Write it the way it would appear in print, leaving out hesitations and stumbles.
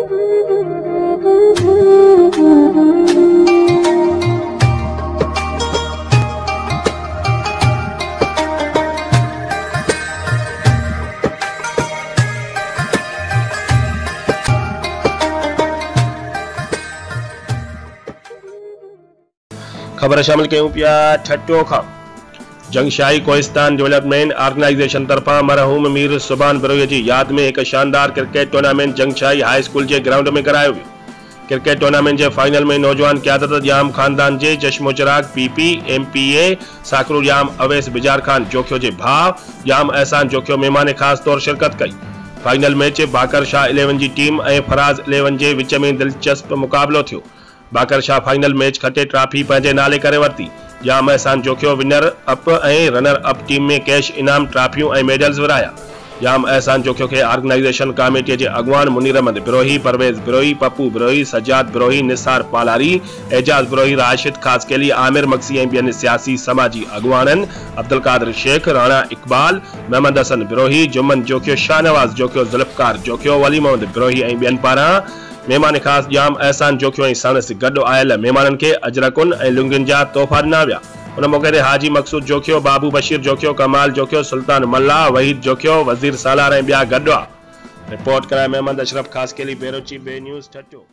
खबर शामिल कयूं पिया ठट्टो खां। जंगशाही कोहिस्तान डेवलपमेंट ऑर्गेनाइजेशन तरफां मरहूम मीर सुभान बिरोही जी याद में एक शानदार cricket tournament Jungshahi high school के ग्राउंड में करायो वियो। क्रिकेट टूर्नामेंट के फाइनल में नौजवान क़यादत जाम खानदान के चश्मो चिराग पीपी एमपीए साकरू जाम अवैस बिजार खान जोखियो के भाव जाम एहसान जोखियो मेहमान खास तौर शिरकत कई। फाइनल मैच बाकर शाह 11 की टीम और फराज 11 के विच में दिलचस्प मुकाबलो थयो। बाकर शाह फाइनल मैच खटे ट्रॉफी पंहिंजे नाले करे वरती। जाम एहसान जोखियो विनर अप और रनर अप टीम में कैश इनाम ट्रॉफियों और मेडल्स विराया। जाम एहसान जोखियो के ऑर्गेनाइजेशन कमेटी के अगवान मुनीर अहमद बिरोही, परवेज बिरोही, पप्पू बिरोही, सज्जाद बिरोही, निसार पालारी, एजाज बिरोही, राशिद खासकेली, आमिर मक्सी और बेन सियासी समाजी अगवानन अब्दुल कादिर शेख, राणा इकबाल, मोहम्मद हसन बिरोही, जुम्मन जोखियो, शाहनवाज जोखियो, जुल्फकार जोखियो, वली मोहम्मद बिरोही और बेन पारा मेहमान खास जाम एहसान जोखियो ऐं सणस गॾु आयल मेहमाननि खे अजरकुन ऐं लुंगियुनि जा तोहफ़ा ॾिना विया। उन मौक़े ते हाजी मक़सूद जोखियो, बाबू बशीर जोखियो, कमाल जोखियो, सुल्तान मल्ला, वहीद जोखियो, वज़ीर सालार ऐं ॿिया गॾु हुआ। रिपोर्ट कराए मोहम्मद अशरफ खासकेली, बेरोची बे न्यूज़ ठट्टो।